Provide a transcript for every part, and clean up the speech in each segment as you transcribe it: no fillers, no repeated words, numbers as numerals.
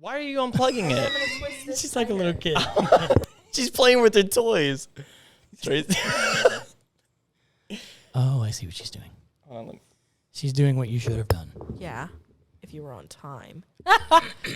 Why are you unplugging it? She's like a little kid. She's playing with her toys. Oh, I see what she's doing. Hold on, She's doing what you should have done. Yeah, if you were on time.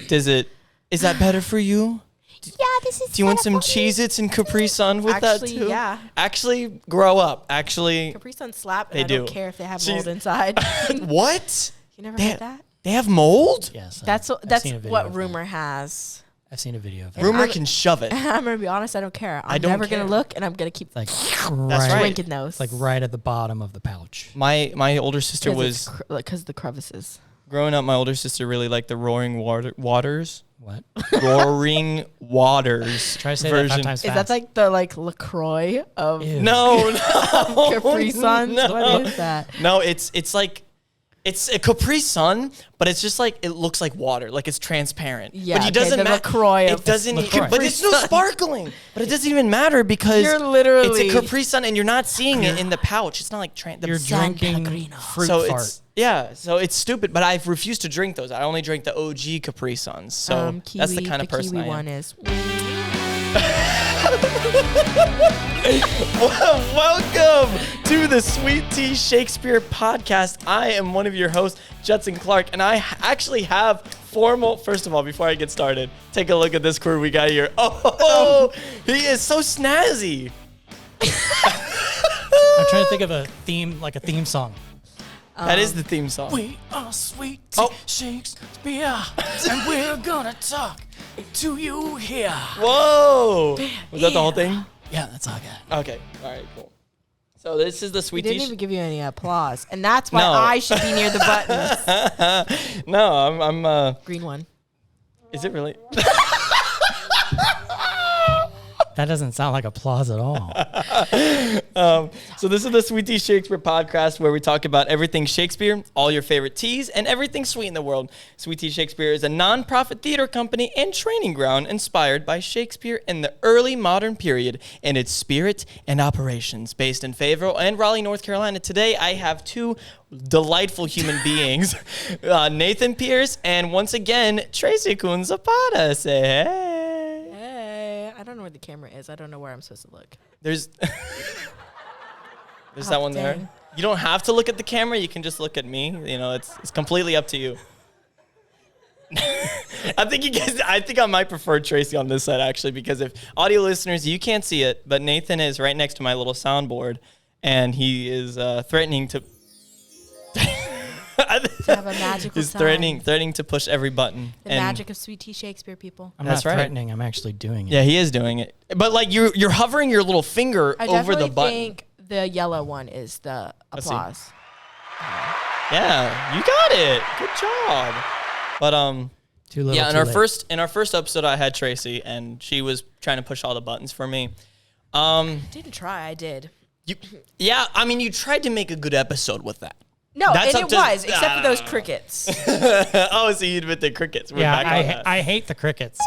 is that better for you? Yeah, this is. Do you want some Cheez-Its and Capri Sun with that too? Yeah. Actually, grow up. Actually, Capri Sun slap, and They I don't do. care if they have mold inside. what? You never They- heard that? They have mold? Yes. That's I've seen a video what of that. rumor has. I've seen a video of that. Rumor I'm- can shove it. I'm gonna be honest. I don't care. I'm don't never care. gonna look, and I'm gonna keep Like That's right, right. drinking those. It's like right at the bottom of the pouch. My older sister was because the crevices. growing up. My older sister really liked the Waters. What? Roaring Waters. Try to say that 5 times Is fast. that like the LaCroix of Ew. No, Capri Sun? No. What is that? No, it's like it's a Capri Sun, but it's just like it looks like water, like it's transparent. Yeah, but it okay, doesn't the matter. LaCroix It of doesn't. LaCroix. But it's no sparkling. But it doesn't even matter because You're literally- it's a Capri Sun, and you're not seeing it in the pouch. It's not like You're San drinking Pellegrino. fruit so fart. so it's stupid. But I've refused to drink those. I only drink the OG Capri Suns. So that's the kind of person Kiwi I am. one is. Welcome to the Sweet Tea Shakespeare podcast. I am one of your hosts, Judson Clark, and I actually have formal. First of all, before I get started, take a look at this crew we got here. Oh, he is so snazzy. I'm trying to think of a theme song. That is the theme song. We are Sweet Tea Shakespeare, and we're gonna talk to you here. Whoa! Was that the whole thing? Yeah, that's all I got. Okay. All right. Cool. So this is the We Sweet didn't Tea. even give you any applause, and that's why No. I should be near the buttons. No, I'm. Green one. Is it really? That doesn't sound like applause at all. So this is the Sweet Tea Shakespeare podcast where we talk about everything Shakespeare, all your favorite teas, and everything sweet in the world. Sweet Tea Shakespeare is a non-profit theater company and training ground inspired by Shakespeare in the early modern period and its spirit and operations. Based in Fayetteville and Raleigh, North Carolina. Today I have two delightful human beings, Nathan Pearce and once again Traycie Kuhn-Zapata. Say hey. Hey, I don't know where the camera is. I don't know where I'm supposed to look. There's that one there. dang. You don't have to look at the camera. You can just look at me. You know, it's completely up to you. I think I might prefer Traycie on this side actually, because if audio listeners, you can't see it, but Nathan is right next to my little soundboard, and he is threatening to. To have a magical He's sound. threatening to push every button. The And magic of Sweet Tea Shakespeare, people. I'm That's not right. threatening. I'm actually doing it. Yeah, he is doing it. But like you're hovering your little finger I over the definitely button. think the yellow one is the Let's see. applause. Yeah, you got it. Good job. But Too little. yeah, too late. in our first episode, I had Traycie, and she was trying to push all the buttons for me. Didn't try. I did. I mean, you tried to make a good episode with that. No, That's and up it to- was, except for those crickets. Oh, so you admit the crickets. We're Yeah, back on that. I hate the crickets.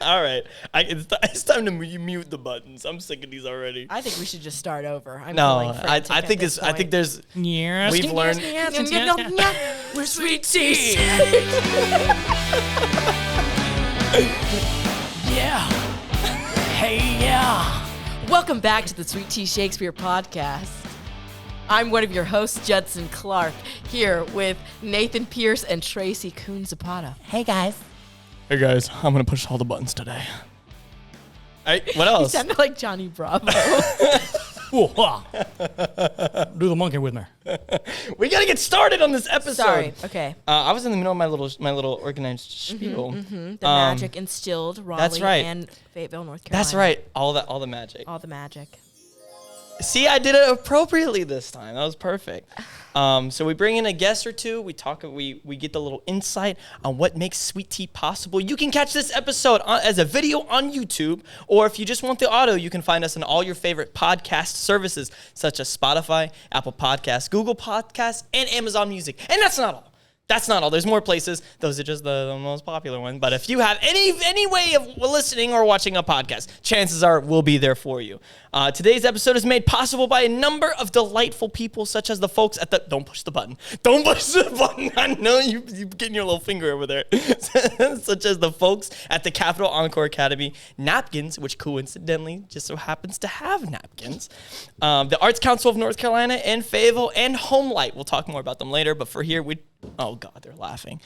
All right, it's time to mute the buttons. I'm sick of these already. I think we should just start over. I'm No, feeling frantic I at think this I think point. there's Yes. we've learned. We're Sweet Tea. Yeah. Hey, yeah. Welcome back to the Sweet Tea Shakespeare podcast. I'm one of your hosts, Judson Clark, here with Nathan Pearce and Traycie Kuhn-Zapata. Hey, guys. Hey guys, I'm gonna push all the buttons today. What You else? sounded like Johnny Bravo. Do the monkey with me. We gotta get started on this episode. Sorry. Okay. I was in the middle of my little organized spiel. The magic instilled Raleigh that's right. and Fayetteville, North Carolina. That's right. All the magic. All the magic. See, I did it appropriately this time. That was perfect. So we bring in a guest or two. We talk. We get the little insight on what makes sweet tea possible. You can catch this episode as a video on YouTube, or if you just want the audio, you can find us on all your favorite podcast services such as Spotify, Apple Podcasts, Google Podcasts, and Amazon Music. And that's not all. That's not all. There's more places. Those are just the most popular ones. But if you have any way of listening or watching a podcast, chances are we'll be there for you. Today's episode is made possible by a number of delightful people, such as the folks at the... Don't push the button. Don't push the button. I know you're getting your little finger over there. Such as the folks at the Capitol Encore Academy, Napkins, which coincidentally just so happens to have napkins, the Arts Council of North Carolina, and Fayetteville, and Homelight. We'll talk more about them later, but for here, oh God, they're laughing.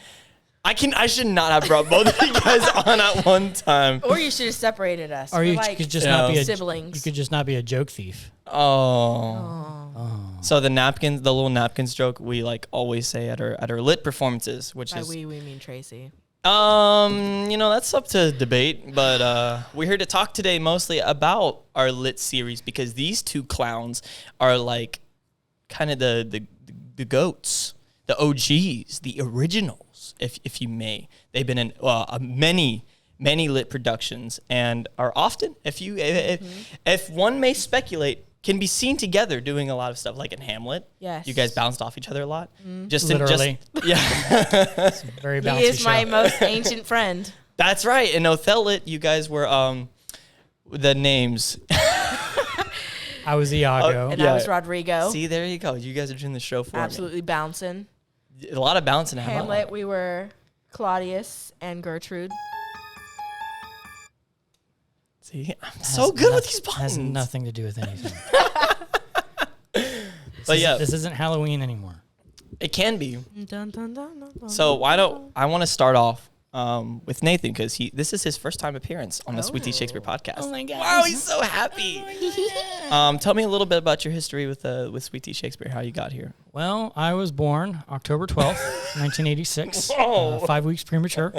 I should not have brought both of you guys on at one time. Or you should have separated us. Or We're you like could just not be siblings. You could just not be a joke thief. So the little napkins joke we like always say at our lit performances, which By is we mean Traycie. That's up to debate, but we're here to talk today mostly about our lit series because these two clowns are like kind of the goats, the OGs, the originals, if you may. They've been in many lit productions and are often, if one may speculate, can be seen together doing a lot of stuff, like in Hamlet. Yes. You guys bounced off each other a lot. Just literally. Yeah. It's a very bouncy He is show. my most ancient friend. That's right. In Othello, you guys were the names. I was Iago. And Yeah. I was Rodrigo. See, there you go. You guys are doing the show for Absolutely bouncing. me. A lot of bouncing. Hamlet, we were Claudius and Gertrude. See, I'm so good with these buttons. Has nothing to do with anything. But yeah, This isn't Halloween anymore. it can be. Dun, dun, dun, dun, dun. So I want to start off with Nathan because this is his first time appearance on the Sweet Tea Shakespeare podcast. Oh my God. Wow, he's so happy. Tell me a little bit about your history with Sweet Tea Shakespeare, how you got here. Well, I was born October 12th, 1986. Whoa. 5 weeks premature.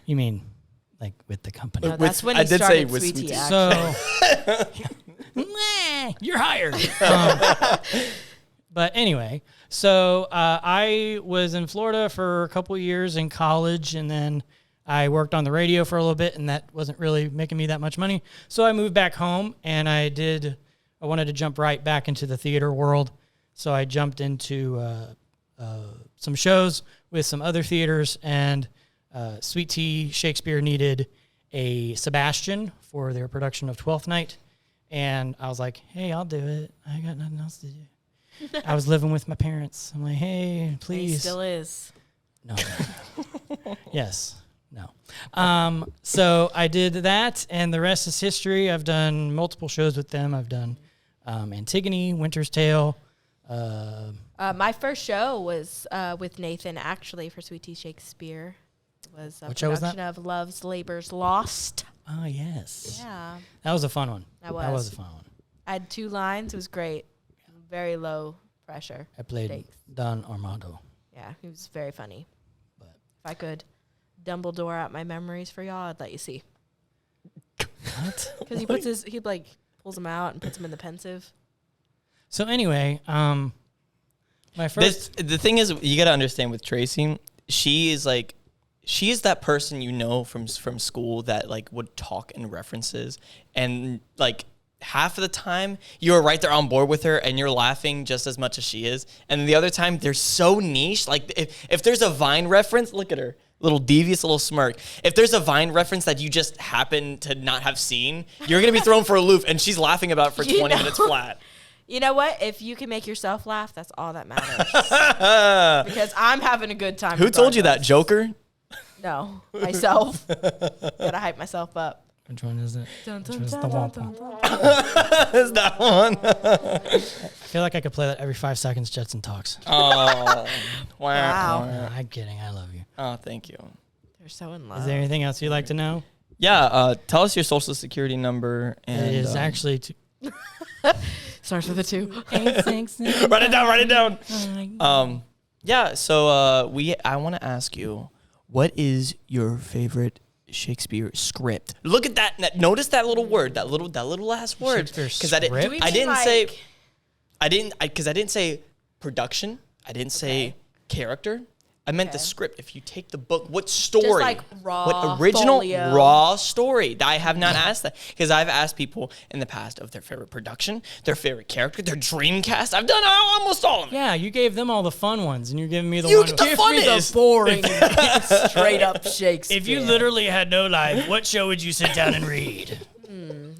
You mean like with the company? No, that's when I he did say started with Sweet Sweet Tea, Tea. actually. So, you're hired. But anyway, so I was in Florida for a couple years in college, and then I worked on the radio for a little bit, and that wasn't really making me that much money. So I moved back home, and I wanted to jump right back into the theater world. So I jumped into some shows with some other theaters, and Sweet Tea Shakespeare needed a Sebastian for their production of Twelfth Night. And I was like, hey, I'll do it. I got nothing else to do. I was living with my parents. I'm like, hey, please. He still is. No. Yes. No. So I did that, and the rest is history. I've done multiple shows with them. I've done Antigone, Winter's Tale. My first show was with Nathan, actually, for Sweet Tea Shakespeare. It was a What show was production that? of Love's Labor's Lost. Oh, yes. Yeah. That was a fun one. That That was was. a fun one. I had 2 lines. It was great. Very low pressure. I played Stakes. Don Armando. Yeah, he was very funny. But If I could Dumbledore out my memories for y'all, I'd let you see. what? Because he pulls them out and puts them in the pensive. So anyway, my first... The thing is, you got to understand with Traycie, she is that person from school that like would talk in references, and like half of the time you're right there on board with her and you're laughing just as much as she is, and the other time they're so niche. Like if there's a Vine reference, look at her, little devious little smirk. If there's a Vine reference that you just happen to not have seen, you're gonna be thrown for a loop, and she's laughing about it for 20 minutes flat. You know what? If you can make yourself laugh, that's all that matters. Because I'm having a good time. Who told you that, regardless. Joker? No, myself. Gotta hype myself up. Which one is it? Dun, Which dun, one's dun, the dun, womp dun, womp? dun. Is that one? I feel like I could play that every 5 seconds Judson talks. Oh, Wow. No, I'm kidding. I love you. Oh, thank you. They're so in love. Is there anything else you'd like to know? Yeah, tell us your social security number. And It is actually... Starts with a 2. write it down. Yeah. So I want to ask you, what is your favorite Shakespeare script? Look at that. Notice that little word. That little last word. Shakespeare Because I didn't. script? Do we I mean, didn't like- say. I didn't. Because I didn't say production. I didn't say character. I meant the script. If you take the book, what story? Just like raw, what original folio. raw story? I have not asked that because I've asked people in the past of their favorite production, their favorite character, their dream cast. I've done almost all of it. Yeah, you gave them all the fun ones, and you're giving me the You one. get the Give fun me the is. boring, straight up Shakespeare. If you literally had no life, what show would you sit down and read?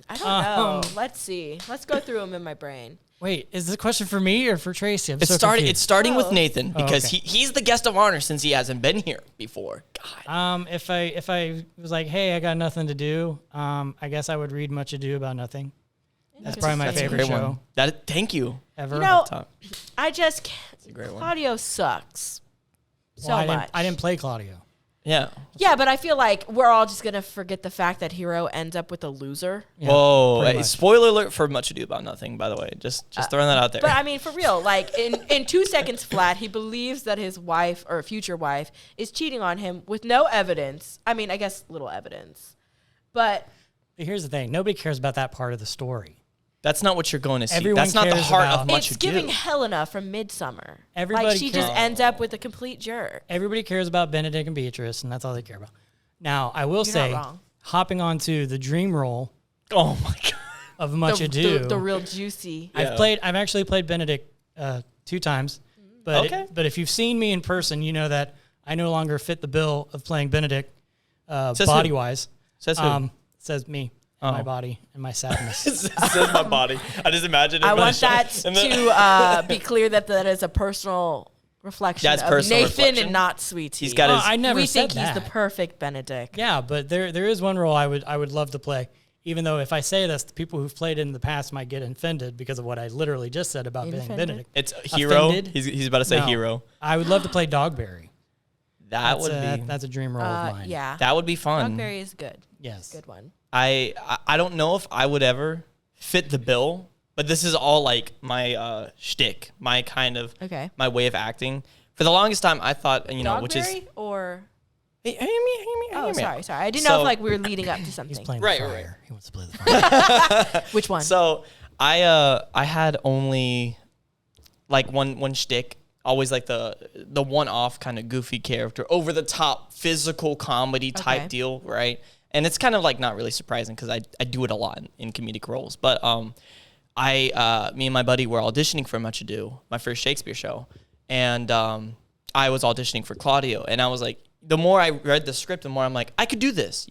I don't know. Let's see. Let's go through them in my brain. Wait, is this a question for me or for Tracey? It's starting with Oh. Nathan because okay. he's the guest of honor since he hasn't been here before. God. If I was like, hey, I got nothing to do, I guess I would read Much Ado About Nothing. That's probably my That's a favorite great show one. Thank you. ever. You know, Top. I just can't. a great one. Claudio sucks so Well, much. I didn't play Claudio. Yeah. Yeah, but I feel like we're all just gonna forget the fact that Hero ends up with a loser. Yeah, Whoa! pretty much. Spoiler alert for Much Ado About Nothing. By the way, just throwing that out there. But I mean, for real, like in 2 seconds flat, he believes that his wife or future wife is cheating on him with no evidence. I mean, I guess little evidence, but But here's the thing: nobody cares about that part of the story. That's not what you're going to see. Everyone That's not the cares heart about- of Much it's Ado. giving Helena from Midsummer. Everybody like she just cares. ends up with a complete jerk. Everybody cares about Benedict and Beatrice, and that's all they care about. Now, I will You're say, not wrong. hopping onto the dream role Oh my god. of Much the, Ado, the real juicy. Yeah. I've actually played Benedict 2 times, but Okay. but if you've seen me in person, you know that I no longer fit the bill of playing Benedict Says who? body wise. Says who? Says me, Oh. my body, and my sadness. Says my body. I just imagine it. I in my want shot. that And then- to be clear that that is a personal reflection That's of personal Nathan reflection. and not Sweet Tea. He's got Oh, his. I never we said think he's the that. perfect Benedict. Yeah, but there is one role I would love to play. Even though if I say this, the people who've played it in the past might get offended because of what I literally just said about being Offended? Benedict. It's hero. Offended? He's about to say No. hero. I would love to play Dogberry. That would be. That's a dream role of mine. Yeah. That would be fun. Dogberry is good. Yes. Good one. I don't know if I would ever fit the bill, but this is all like my shtick, my kind of Okay. my way of acting. For the longest time, I thought which is. Dogberry or Hey, hear me. oh, sorry. I didn't know So- if like we were leading up to He's something. playing Right, the right, fire. right. He wants to play the fire. Which one? So I had only like one shtick, always like the one-off kind of goofy character, over the top physical comedy type Okay. deal, right? And it's kind of like not really surprising because I do it a lot in comedic roles. But me and my buddy were auditioning for Much Ado, my first Shakespeare show, and I was auditioning for Claudio, and I was like, the more I read the script, the more I'm like, I could do this,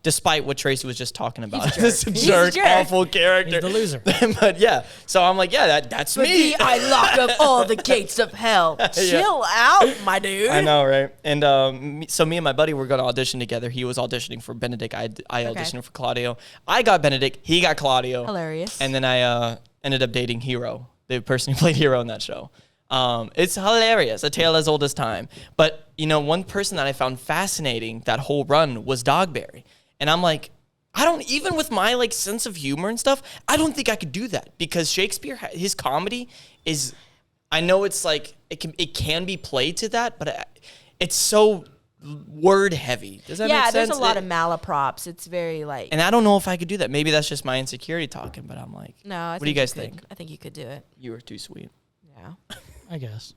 despite what Tracey was just talking about. This He's a jerk. awful character. He's the loser. But yeah, so I'm like, yeah, that's But me. I lock up all the gates of hell. Chill out, my dude. I know, right? And so me and my buddy were going to audition together. He was auditioning for Benedict. I auditioned for Claudio. I got Benedict. He got Claudio. Hilarious. And then I ended up dating Hero, the person who played Hero in that show. It's hilarious, a tale as old as time. But, one person that I found fascinating that whole run was Dogberry. And I'm like, even with my like sense of humor and stuff, I don't think I could do that because Shakespeare, his comedy is, I know it's like, it can be played to that, but it's so word heavy. Does that make sense? there's a lot of malaprops. It's very like. And I don't know if I could do that. Maybe that's just my insecurity talking, but I'm like, No, I what think do you guys could. think? I think you could do it. You were too sweet. Yeah. I guess.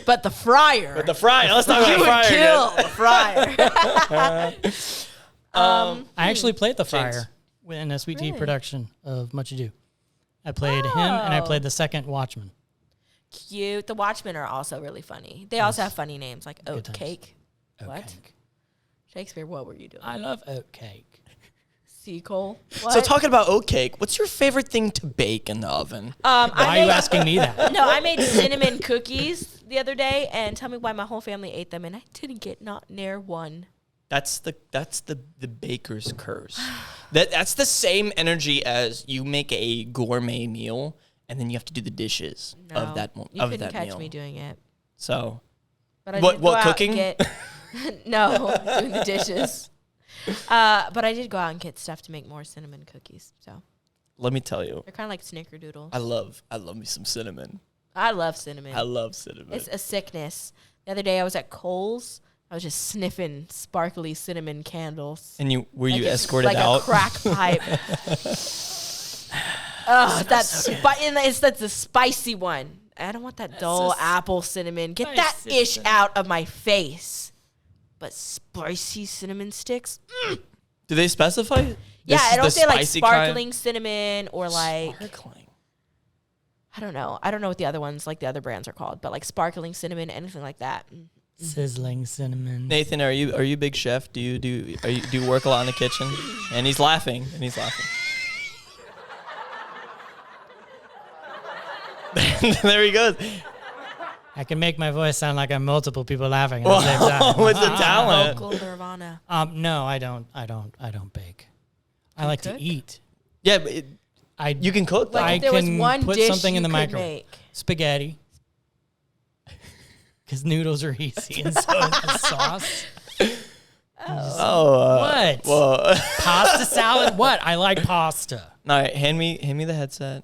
But the friar. The fryer. Let's talk you about would fryer. kill the friar. I actually played the James. fire in a Sweet Tea Really? production of Much Ado. I played him, and I played the second Watchman. Cute. The Watchmen are also really funny. They also have funny names like Oat times. Cake. What? Cake. Shakespeare, what were you doing? I love oat cake. Seacole. What? So talking about oat cake, what's your favorite thing to bake in the oven? Why are you asking me that? No, I made cinnamon cookies the other day, and tell me why my whole family ate them, and I didn't get not near one. That's the baker's curse. That's the same energy as you make a gourmet meal and then you have to do the dishes No, of that you of couldn't that catch meal. me doing it. So But I What- did go what, out cooking? And get, no, doing the dishes. But I did go out and get stuff to make more cinnamon cookies. So let me tell you, they're kind of like snickerdoodles. I love me some cinnamon. I love cinnamon. I love cinnamon. It's a sickness. The other day I was at Kohl's. I was just sniffing sparkly cinnamon candles. And were you Like it's escorted like out? a crack pipe. That's the spicy one. that dull apple cinnamon. Get Nice that ish cinnamon. out of my face. But spicy cinnamon sticks. Do they specify? This Yeah, is I don't the say like spicy kind? sparkling cinnamon or like Sparkling. I don't know. I don't know what the other ones, like the other brands are called, but like sparkling cinnamon, anything like that. Sizzling cinnamon. Nathan, are you a big chef? Do you work a lot in the kitchen? And he's laughing. There he goes. I can make my voice sound like I'm multiple people laughing at the same time. With the talent. Vocal nirvana. No, I don't bake. I like cook? to eat. Yeah, but you can cook. Like I if there was can one put dish something in you the could microwave. make. Spaghetti. Because noodles are easy, and so is the sauce. What? Well, Pasta salad? What? I like pasta. all right, hand me the headset.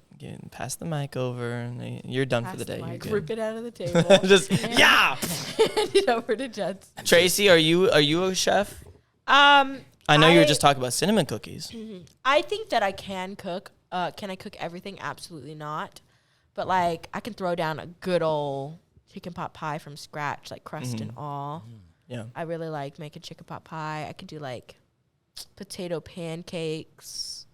Pass the mic over, and you're done for the day. You're good. Rip it out of the table. Just yeah. Hand it over to Judson. Tracey, are you a chef? I know you were just talking about cinnamon cookies. I think that I can cook. Can I cook everything? Absolutely not. But like I can throw down a good old chicken pot pie from scratch, like crust and all. Yeah. I really like making chicken pot pie. I could do like potato pancakes.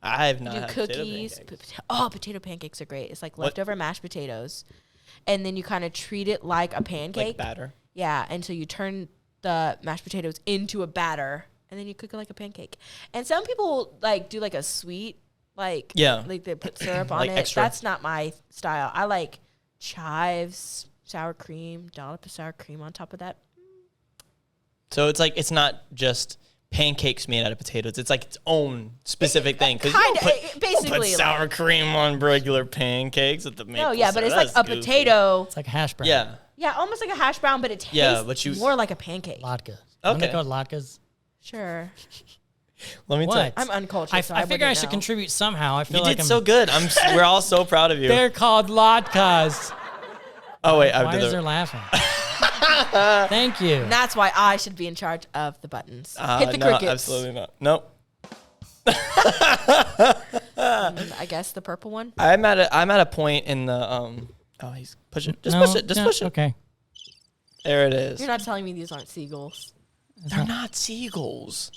I have not Do had potato cookies. pancakes. Potato pancakes are great. It's like What? leftover mashed potatoes, and then you kind of treat it like a pancake. Like batter. Yeah, and so you turn the mashed potatoes into a batter, and then you cook it like a pancake. And some people like do like a sweet, like Yeah. like they put syrup on Like it. extra. That's not my style. I like chives, sour cream, dollop of sour cream on top of that. So it's not just pancakes made out of potatoes. It's like its own specific thing. Because Basically, put sour like, cream on regular pancakes with the maple no, yeah, but it's syrup. like That's a goofy. potato. It's like a hash brown. Yeah. Yeah, almost like a hash brown, but it tastes Yeah, but you- more like a pancake. Latke. Okay. They called latkes? Sure. Let me tell What? you. I'm uncultured, I so I figure I wouldn't should know. contribute somehow. I feel You like did I'm so good. We're all so proud of you. They're called latkes. Oh wait, Why is there laughing? Thank you. And that's why I should be in charge of the buttons. Hit the no, crickets. absolutely not. Nope. I guess the purple one. I'm at a point in the Oh, he's pushing. Just No, push it. Just no, push it. Okay. There it is. You're not telling me these aren't seagulls. They're not seagulls.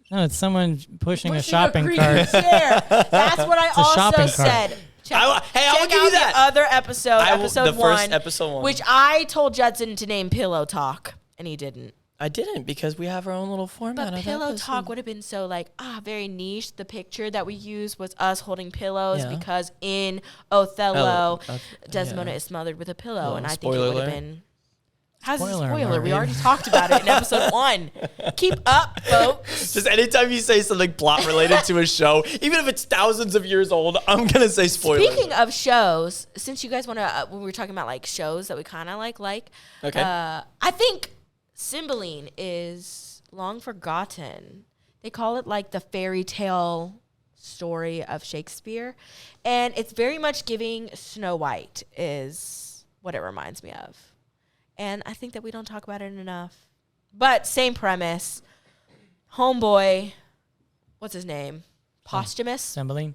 No, it's someone pushing a Pushing shopping creepy cart. chair. That's what I a shopping also cart. said. Check, I will check give you out that. the other episode, episode the one, first episode one. which I told Judson to name Pillow Talk, and he didn't. I didn't because we have our own little format. But of Pillow episodes. Talk would have been so like very niche. The picture that we used was us holding pillows Yeah. because in Othello, Desdemona yeah. is smothered with a pillow, Little and I think it spoiler would have alert. been. How's a Spoiler spoiler? alert. We already talked about it in episode 1. Keep up, folks. Just anytime you say something plot related to a show, even if it's thousands of years old, I'm gonna say spoiler. Speaking of shows, since you guys want to, when we were talking about like shows that we kind of like, Okay. I think Cymbeline is long forgotten. They call it like the fairy tale story of Shakespeare, and it's very much giving Snow White is what it reminds me of. And I think that we don't talk about it enough. But same premise. Homeboy, what's his name? Posthumus? Cymbeline?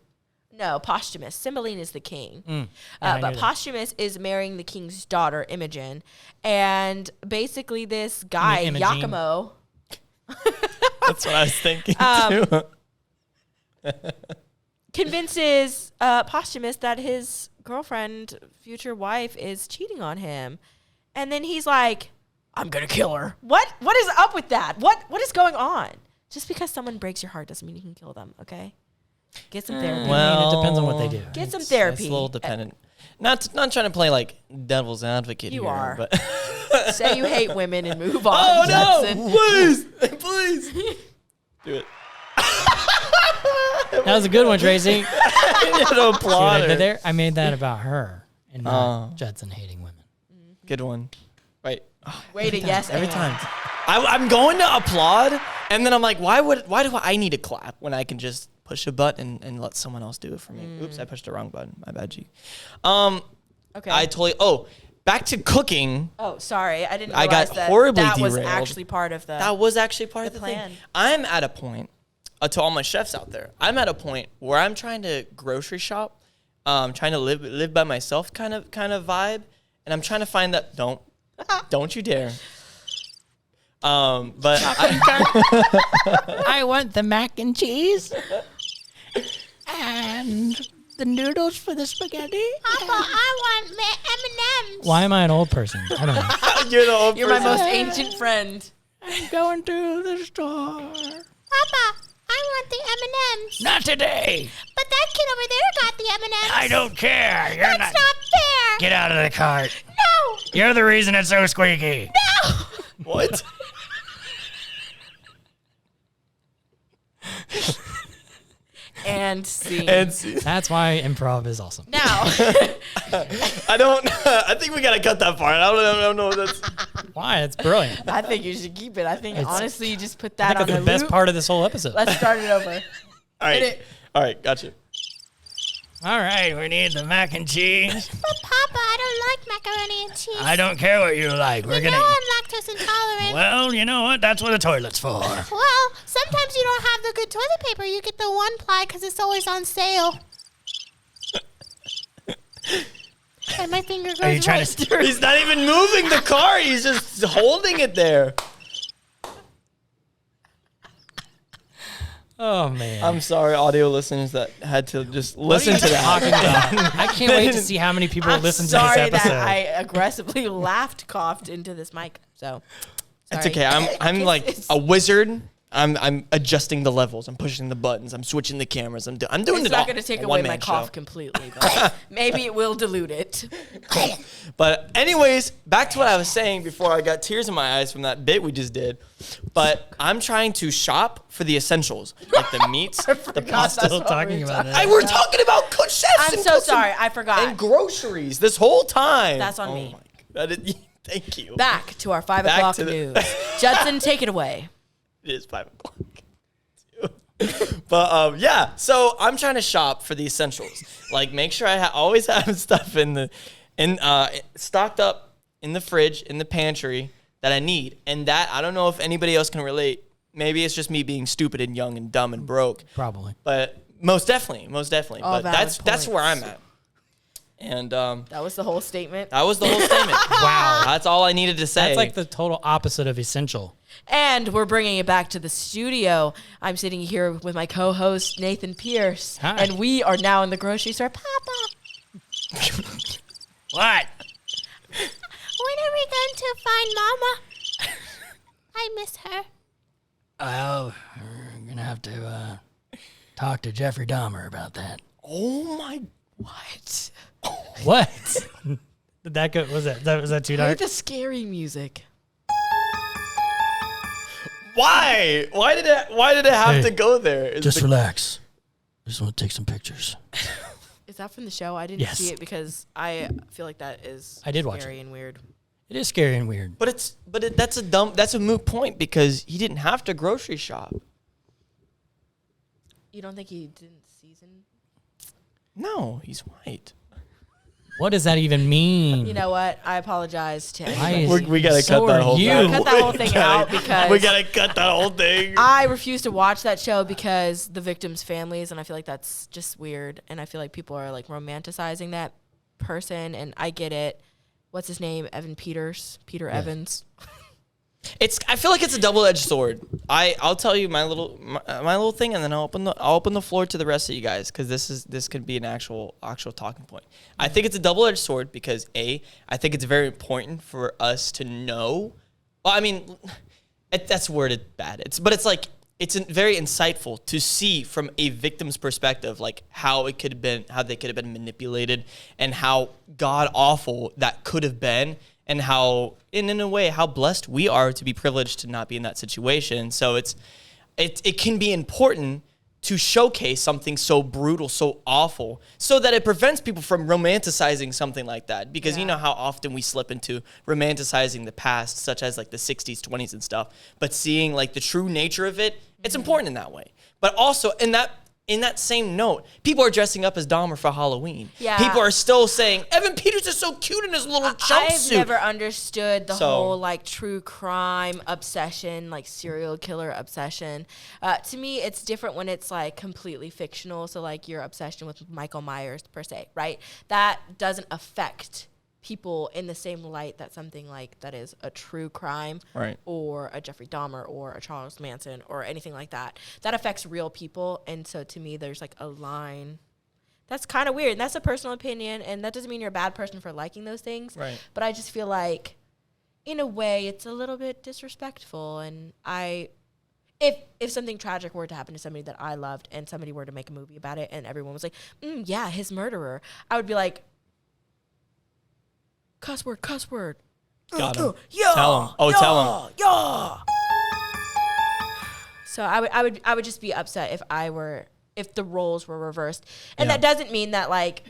No, Posthumus. Cymbeline is the king. Yeah, I knew But that. Posthumus is marrying the king's daughter, Imogen. And basically this guy, You mean Imogene? Iachimo, That's what I was thinking Um, too. convinces Posthumus that his girlfriend, future wife, is cheating on him. And then he's like, I'm going to kill her. What is up with that? What is going on? Just because someone breaks your heart doesn't mean you can kill them, okay? Get some therapy. Well, it depends on what they do. Get some It's therapy. a little dependent. Not trying to play like devil's advocate You here, are. but Say you hate women and move on. oh Judson. no! Please, please do it. That was a good one, Tracy. I need to applaud her. There, I made that about her and not Judson hating women. Good one. Right. Wait a yes Every and. time. I'm going to applaud, and then I'm like, why do I need to clap when I can just push a button and let someone else do it for me? Oops, I pushed the wrong button. My bad, G. Okay. Back to cooking. Oh, sorry. I didn't I realize got that horribly that was derailed. actually part of the... That was actually part of the plan. thing. I'm at a point, to all my chefs out there, I'm at a point where I'm trying to grocery shop trying to live by myself kind of vibe, and I'm trying to find that. Don't you dare. But I want the mac and cheese and the noodles for the spaghetti. Papa, I want M&M's. Why am I an old person? I don't know. you're the old You're my person. most ancient friend. I'm going to the store. Papa, I want the M&M's. Not today. But that kid over there got the M&M's. I don't care. That's not fair. Get out of the cart. No. You're the reason it's so squeaky. No. What? And scene. That's why improv is awesome. Now. I think we gotta cut that part. I don't know. That's Why? It's brilliant. I think you should keep it. I think honestly, you just put I that think on it's the best loop. part of this whole episode. Let's start it over. all right. it. All right, gotcha. All right, we need the mac and cheese. But Papa, I don't like macaroni and cheese. I don't care what you like. We're I'm lactose intolerant. Well, you know what? That's what the toilet's for. Well, sometimes you don't have the good toilet paper. You get the one ply because it's always on sale. And my finger goes Are you trying right to through. He's not even moving the car. He's just holding it there. Oh man. I'm sorry, audio listeners that had to just listen to that. Talking about? I can't wait to see how many people I'm listen to sorry this episode. that I aggressively coughed into this mic. So It's sorry. okay. I'm like It's- a wizard. I'm adjusting the levels. I'm pushing the buttons. I'm switching the cameras. I'm doing It's it all. not going to take A away my one-man cough show. completely, but maybe it will dilute it. But anyways, back to what I was saying before I got tears in my eyes from that bit we just did. But I'm trying to shop for the essentials, like the meats, the pasta. Still talking about that. We're talking about chefs. I'm and so cooks sorry. I forgot. And groceries this whole time. That's on Oh me. my God. Thank you. Back to our 5 Back o'clock to the- news. Judson, take it away. It is 5 o'clock. But yeah, so I'm trying to shop for the essentials. Like, make sure I always have stuff stocked up in the fridge, in the pantry that I need. And that, I don't know if anybody else can relate. Maybe it's just me being stupid and young and dumb and broke. Probably. But most definitely. All But valid that's where I'm points. at. And That was the whole statement. that was the whole statement. Wow. That's all I needed to say. That's like the total opposite of essential. And we're bringing it back to the studio. I'm sitting here with my co-host, Nathan Pearce. Hi. And we are now in the grocery store. Papa, What? when are we going to find Mama? I miss her. Well, we're going to have to talk to Jeffrey Dahmer about that. oh my. What? What? Did that go? Was that too Play dark? the scary music. Why? Why did it have Hey, to go there? Is the- relax. I just want to take some pictures. Is that from the show? I didn't Yes. see it because I feel like that is I did watch scary and weird. It is scary and weird. that's a moot point because he didn't have to grocery shop. You don't think he didn't season? No, he's white. What does that even mean? You know what? I apologize to Why anybody. is- We gotta So cut that are whole you. thing. Cut that whole thing out because we gotta cut that whole thing. I refuse to watch that show because the victims' families, and I feel like that's just weird. And I feel like people are like romanticizing that person, and I get it. What's his name? Peter Evans. I feel like it's a double-edged sword. I'll tell you my little thing, and then I'll open the floor to the rest of you guys because this could be an actual talking point. I think it's a double-edged sword because I think it's very important for us to know. Well, I mean, that's worded bad. It's very insightful to see from a victim's perspective, like how they could have been manipulated, and how god awful that could have been. And how, in a way, how blessed we are to be privileged to not be in that situation. So it can be important to showcase something so brutal, so awful, so that it prevents people from romanticizing something like that. Because you know how often we slip into romanticizing the past, such as like the 60s, 20s and stuff. But seeing like the true nature of it, it's important in that way. But also, and that in that same note, people are dressing up as Dahmer for Halloween. Yeah. People are still saying, Evan Peters is so cute in his little jumpsuit. I've never understood the whole like true crime obsession, like serial killer obsession. To me, it's different when it's like completely fictional. So like your obsession with Michael Myers per se, right? That doesn't affect people in the same light that something like that is a true crime, right, or a Jeffrey Dahmer or a Charles Manson or anything like that. That affects real people. And so to me, there's like a line that's kind of weird. And that's a personal opinion. And that doesn't mean you're a bad person for liking those things. Right. But I just feel like in a way it's a little bit disrespectful. And if something tragic were to happen to somebody that I loved and somebody were to make a movie about it and everyone was like, yeah, his murderer, I would be like, cuss word. Got him. Yeah. Tell him. Oh, tell him. Yeah. So I would just be upset if the roles were reversed. And that doesn't mean that like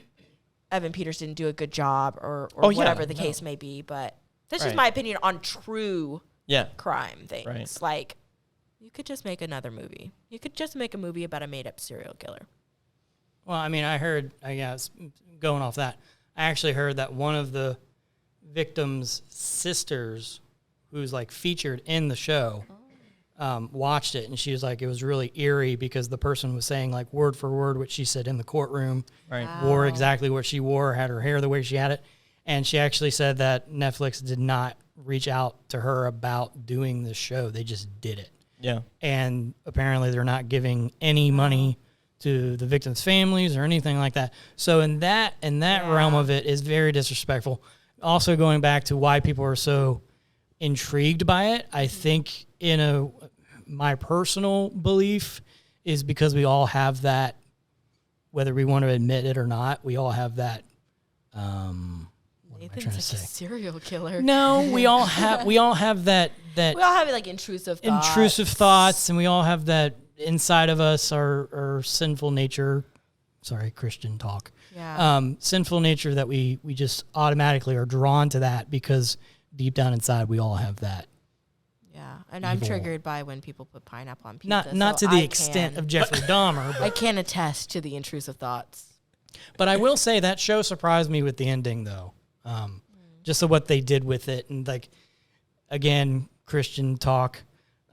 Evan Peters didn't do a good job or whatever the case may be, but that's just my opinion on true crime things. Right. Like, you could just make another movie. You could just make a movie about a made up serial killer. Well, I mean, I heard, going off that, I actually heard that one of the victim's sisters, who's like featured in the show, watched it, and she was like, it was really eerie because the person was saying like word for word what she said in the courtroom, right? Wore exactly what she wore, had her hair the way she had it, and she actually said that Netflix did not reach out to her about doing the show; they just did it. Yeah, and apparently they're not giving any money to the victims' families or anything like that. So in that realm of it is very disrespectful. Also, going back to why people are so intrigued by it, I think my personal belief is because we all have that, whether we want to admit it or not, we all have that. What am I trying to say? A serial killer. No, we all have that. We all have like intrusive thoughts, and we all have that inside of us, our sinful nature. Sorry, Christian talk. Yeah. Sinful nature that we just automatically are drawn to that because deep down inside we all have that. Yeah, and I'm triggered by when people put pineapple on pizza. Not to the extent of Jeffrey Dahmer. But I can attest to the intrusive thoughts. But I will say that show surprised me with the ending, though. Just so what they did with it, and like, again, Christian talk.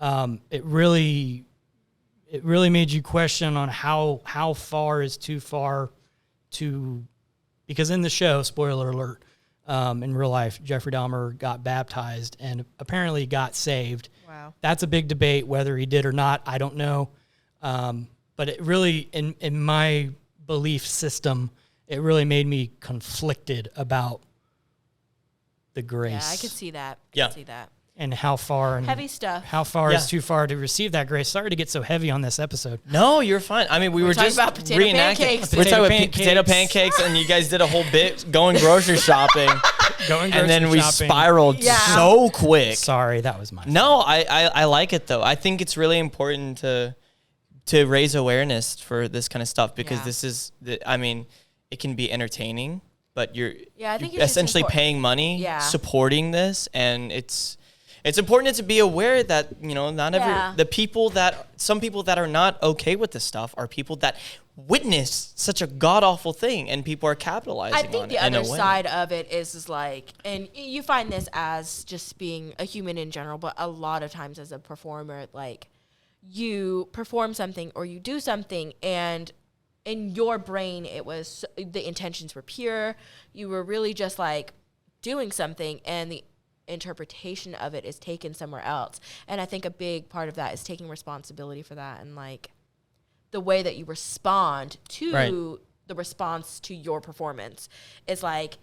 It really made you question on how far is too far to, because in the show, spoiler alert, in real life, Jeffrey Dahmer got baptized and apparently got saved. Wow. That's a big debate whether he did or not. I don't know. But it really, in my belief system, it really made me conflicted about the grace. Yeah, I could see that. See that. And how far and heavy stuff. How far is too far to receive that grace? Sorry to get so heavy on this episode. No, you're fine. I mean, we were just about potato pancakes. We're talking about potato pancakes, and you guys did a whole bit going grocery shopping. And then we spiraled so quick. Sorry, that was my fault. No, I like it though. I think it's really important to raise awareness for this kind of stuff because this is it can be entertaining, but you're essentially paying money, supporting this, and it's important to be aware that, not some people that are not okay with this stuff are people that witness such a god-awful thing, and people are capitalizing on it. I think the other side of it is like, and you find this as just being a human in general, but a lot of times as a performer, like, you perform something or you do something, and in your brain, it was, the intentions were pure. You were really just like doing something, and the interpretation of it is taken somewhere else. And I think a big part of that is taking responsibility for that, and like the way that you respond to the response to your performance is like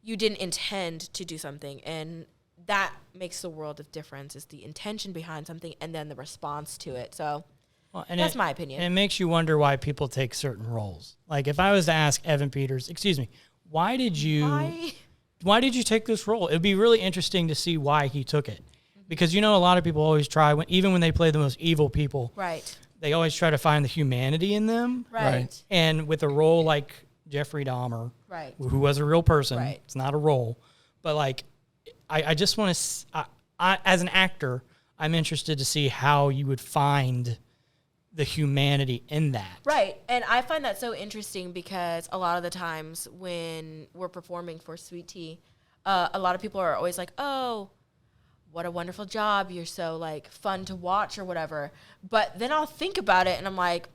you didn't intend to do something, and that makes the world of difference, is the intention behind something and then the response to it. So that's my opinion. And it makes you wonder why people take certain roles. Like if I was to ask Evan Peters, excuse me, why did you take this role? It'd be really interesting to see why he took it. Because, a lot of people always try, even when they play the most evil people, right, they always try to find the humanity in them. Right. And with a role like Jeffrey Dahmer, who was a real person, it's not a role, but like, I just want to, as an actor, I'm interested to see how you would find the humanity in that. Right. And I find that so interesting because a lot of the times when we're performing for Sweet Tea, a lot of people are always like, oh, what a wonderful job. You're so like fun to watch or whatever. But then I'll think about it and I'm like,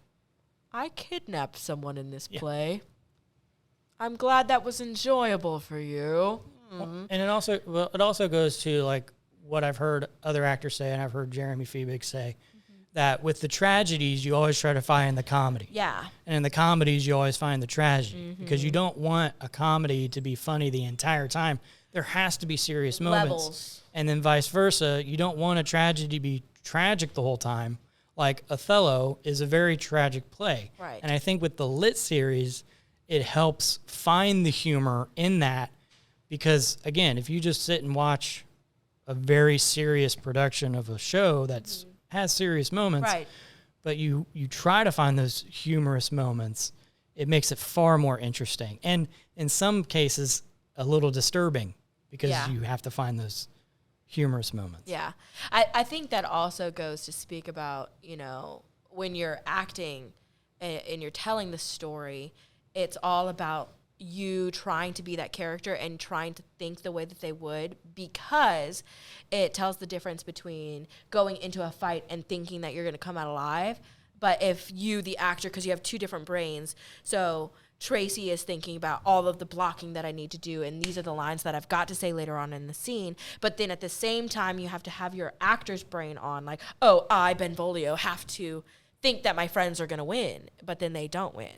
I kidnapped someone in this play. I'm glad that was enjoyable for you. And it also goes to like what I've heard other actors say, and I've heard Jeremy Fiebig say, that with the tragedies, you always try to find the comedy. Yeah. And in the comedies, you always find the tragedy because you don't want a comedy to be funny the entire time. There has to be serious moments. Levels. And then vice versa. You don't want a tragedy to be tragic the whole time. Like Othello is a very tragic play. Right. And I think with the Lit series, it helps find the humor in that because, again, if you just sit and watch a very serious production of a show that's has serious moments, Right. but you try to find those humorous moments, it makes it far more interesting. And in some cases, a little disturbing because you have to find those humorous moments. Yeah. I think that also goes to speak about, you know, when you're acting and you're telling the story, it's all about you trying to be that character and trying to think the way that they would because it tells the difference between going into a fight and thinking that you're going to come out alive. But if you, the actor, because you have two different brains, so Traycie is thinking about all of the blocking that I need to do, and these are the lines that I've got to say later on in the scene. But then at the same time, you have to have your actor's brain on, like, oh, I, Benvolio, have to think that my friends are going to win, but then they don't win.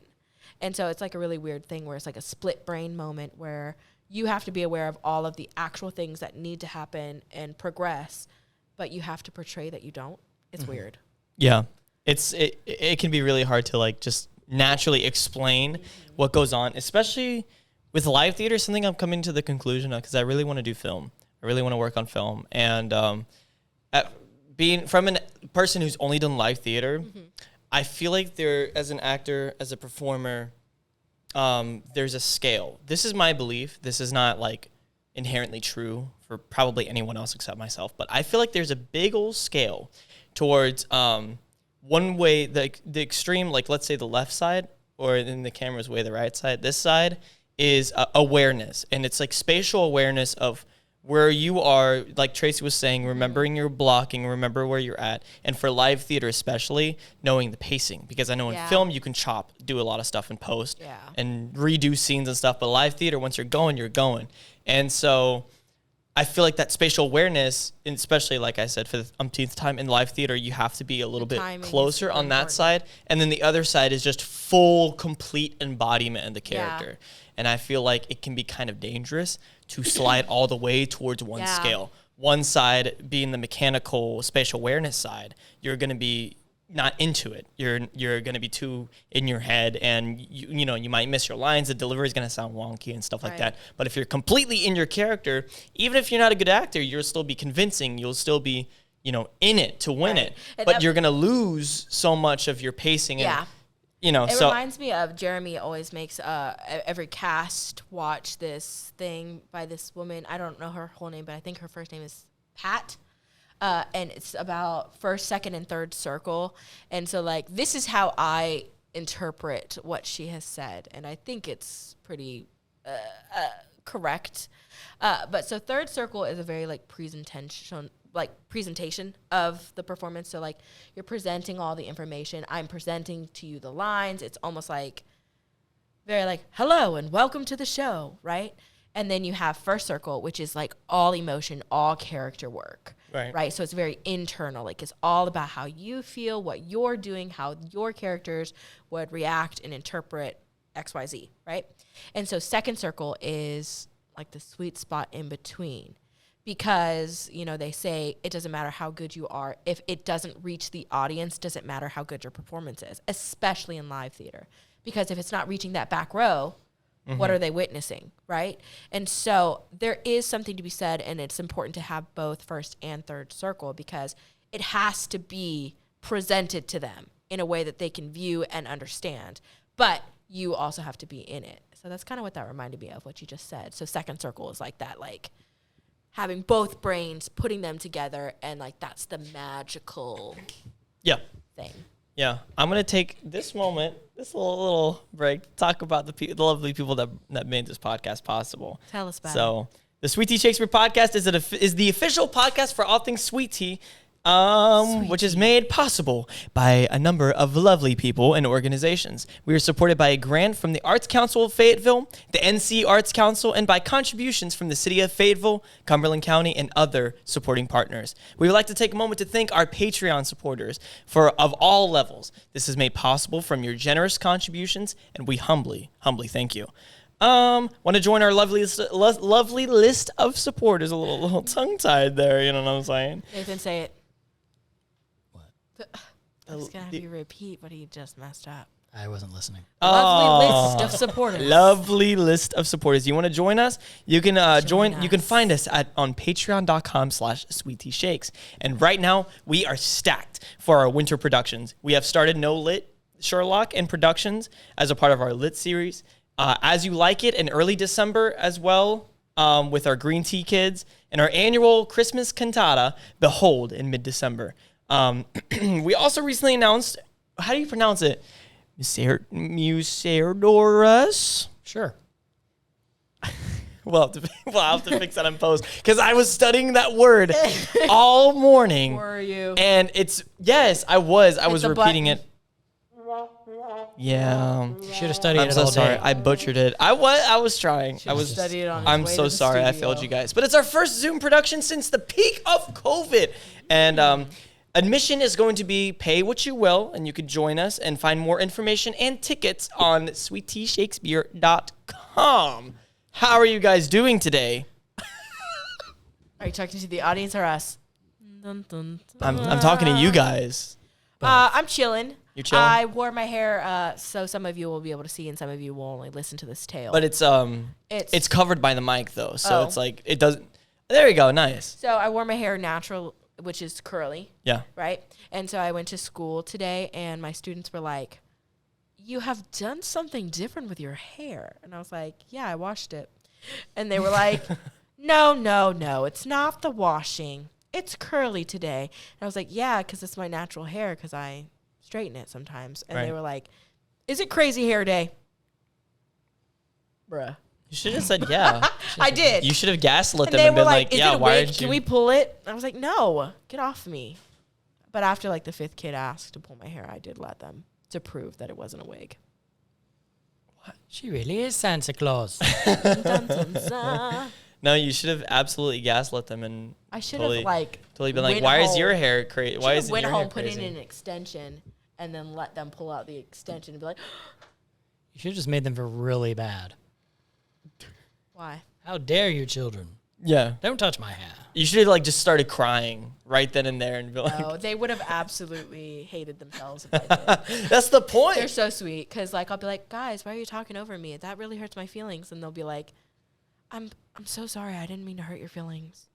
And so it's like a really weird thing where it's like a split brain moment where you have to be aware of all of the actual things that need to happen and progress, but you have to portray that you don't. It's weird. Yeah. It can be really hard to like just naturally explain what goes on, especially with live theater, something I'm coming to the conclusion of because I really want to do film. I really want to work on film. And being from a person who's only done live theater, I feel like there, as an actor, as a performer, there's a scale. This is my belief. This is not like inherently true for probably anyone else except myself. But I feel like there's a big old scale towards one way, the extreme, like let's say the left side, or in the camera's way, the right side. This side is awareness. And it's like spatial awareness of where you are, like Traycie was saying, remembering your blocking, remember where you're at. And for live theater especially, knowing the pacing. Because I know in film you can do a lot of stuff in post and redo scenes and stuff. But live theater, once you're going, you're going. And so I feel like that spatial awareness, and especially like I said, for the umpteenth time in live theater, you have to be a little bit closer on that side. And then the other side is just full, complete embodiment of the character. And I feel like it can be kind of dangerous to slide all the way towards one scale. One side being the mechanical spatial awareness side, you're going to be not into it. You're going to be too in your head, and you know, you might miss your lines. The delivery is going to sound wonky and stuff like that. But if you're completely in your character, even if you're not a good actor, you'll still be convincing. You'll still be, you know, in it to win it. And but you're going to lose so much of your pacing. And, you know, it reminds me of Jeremy always makes every cast watch this thing by this woman. I don't know her whole name, but I think her first name is Pat. And it's about first, second, and third circle. And so, like, this is how I interpret what she has said. And I think it's pretty correct. But so third circle is a very, like, presentation of the performance. So, like, you're presenting all the information. I'm presenting to you the lines. It's almost like very, like, hello and welcome to the show, right? And then you have first circle, which is, like, all emotion, all character work. Right. So it's very internal. Like, it's all about how you feel, what you're doing, how your characters would react and interpret XYZ, right? And so second circle is like the sweet spot in between, because, you know, they say it doesn't matter how good you are. If it doesn't reach the audience, doesn't matter how good your performance is, especially in live theater. Because if it's not reaching that back row, what are they witnessing, right? And so there is something to be said, and it's important to have both first and third circle because it has to be presented to them in a way that they can view and understand. But you also have to be in it. So that's kind of what that reminded me of, what you just said. So second circle is like that, like having both brains, putting them together, and like that's the magical thing. Yeah, I'm gonna take this moment, this little break, to talk about the lovely people that made this podcast possible. Tell us about it. So, the Sweet Tea Shakespeare podcast is the official podcast for all things sweet tea, which is made possible by a number of lovely people and organizations. We are supported by a grant from the Arts Council of Fayetteville, the NC Arts Council, and by contributions from the City of Fayetteville, Cumberland County, and other supporting partners. We would like to take a moment to thank our Patreon supporters of all levels. This is made possible from your generous contributions, and we humbly thank you. Want to join our lovely list of supporters? A little tongue-tied there, you know what I'm saying? Nathan, say it. What? I'm just going to have you repeat what he just messed up. I wasn't listening. Lovely list of supporters. Lovely list of supporters. You want to join us? You can join. You can find us on patreon.com/sweetteashakes. And right now, we are stacked for our winter productions. We have started No Lit Sherlock and productions as a part of our Lit series. As You Like It in early December as well, with our Green Tea Kids, and our annual Christmas cantata, Behold, in mid-December. We also recently announced, how do you pronounce it? Museodorus? Sure. We'll have to fix that in post, because I was studying that word all morning. Were you? And yes, I was the repeating button. it. Yeah. You should have studied I'm it so all sorry. day. I butchered it. I was trying. Studied on his I'm way so to the sorry I studio. failed you guys. But it's our first Zoom production since the peak of COVID. And admission is going to be pay what you will, and you can join us and find more information and tickets on sweetteashakespeare.com. How are you guys doing today? Are you talking to the audience or us? Dun, dun, dun. I'm talking to you guys. I'm chilling. You're chilling? I wore my hair, so some of you will be able to see, and some of you will only listen to this tale. But it's covered by the mic though, so it's like it doesn't. There you go, nice. So I wore my hair natural, which is curly. Yeah. Right? And so I went to school today, and my students were like, "You have done something different with your hair." And I was like, "Yeah, I washed it." And they were like, No, it's not the washing. It's curly today. And I was like, "Yeah, because it's my natural hair, because I straighten it sometimes." And Right. they were like, "Is it crazy hair day?" Bruh. You should have said yeah. I did. You should have gaslit And them they and were been like, like, "Is yeah, it a why wig? didn't Can you? we pull it?" I was like, "No, get off me." But after like the fifth kid asked to pull my hair, I did let them, to prove that it wasn't a wig. She really is Santa Claus. Dun, dun, dun. No, you should have absolutely gaslit them and I should totally, have like totally been like, went why is home- your hair crazy? Why is went your home, hair put in crazy? an extension, and then let them pull out the extension and be like, You should have just made them feel really bad. "Why?" How dare you, children? Yeah. Don't touch my hair. You should have like just started crying right then and there and be like, No, they would have absolutely hated themselves if I did. that's the point. They're so sweet, because like I'll be like, "Guys, why are you talking over me? That really hurts my feelings." And they'll be like, I'm so sorry. I didn't mean to hurt your feelings.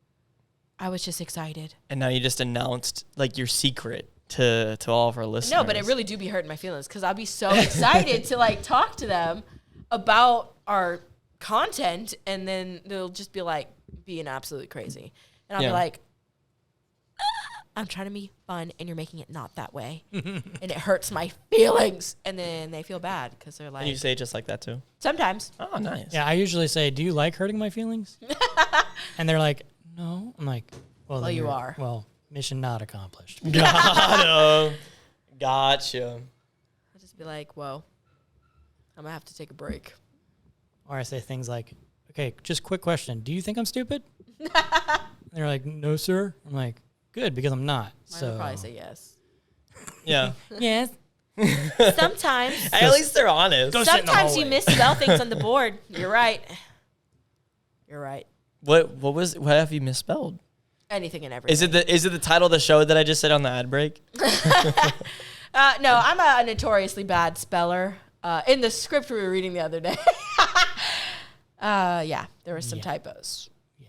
I was just excited." And now you just announced like your secret to all of our listeners. No, but it really do be hurting my feelings, because I'll be so excited to like talk to them about our content, and then they'll just be like being absolutely crazy. And I'll Yeah. be like, "I'm trying to be fun, and you're making it not that way." And it hurts my feelings. And then they feel bad, because they're And like, you say it just like that too. sometimes. Oh, nice. Yeah, I usually say, "Do you like hurting my feelings?" And they're like, "No." I'm like, "Well, then you you're- are." Well, mission not accomplished." Got him. Gotcha. I'll just be like, "Whoa, I'm gonna have to take a break." Or I say things like, "Okay, just quick question. Do you think I'm stupid?" And they're like, "No, sir." I'm like, "Good, because I'm not." Mine So would probably say yes. Yeah. yes. Sometimes. At least they're honest. Go sit in the Sometimes you hallway. misspell things on the board. You're right. You're right. What have you misspelled? Anything and everything. Is it the title of the show that I just said on the ad break? No, I'm a notoriously bad speller. In the script we were reading the other day. Yeah, there were some typos. Yeah.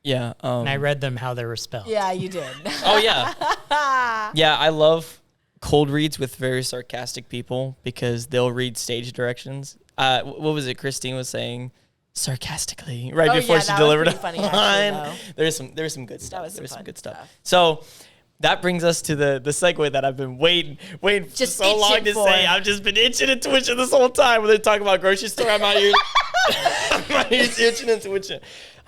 Yeah. And I read them how they were spelled. Yeah, you did. Oh yeah. Yeah, I love cold reads with very sarcastic people because they'll read stage directions. What was it Christine was saying? Sarcastically, right Oh, before yeah, she that was delivered pretty a funny, line. actually, there's some good stuff. was some There's some fun good stuff. stuff. So, that brings us to the segue that I've been waiting Just for so long itching to for. say. I've just been itching and twitching this whole time when they talk about grocery store. I'm out here, I'm out here itching and twitching.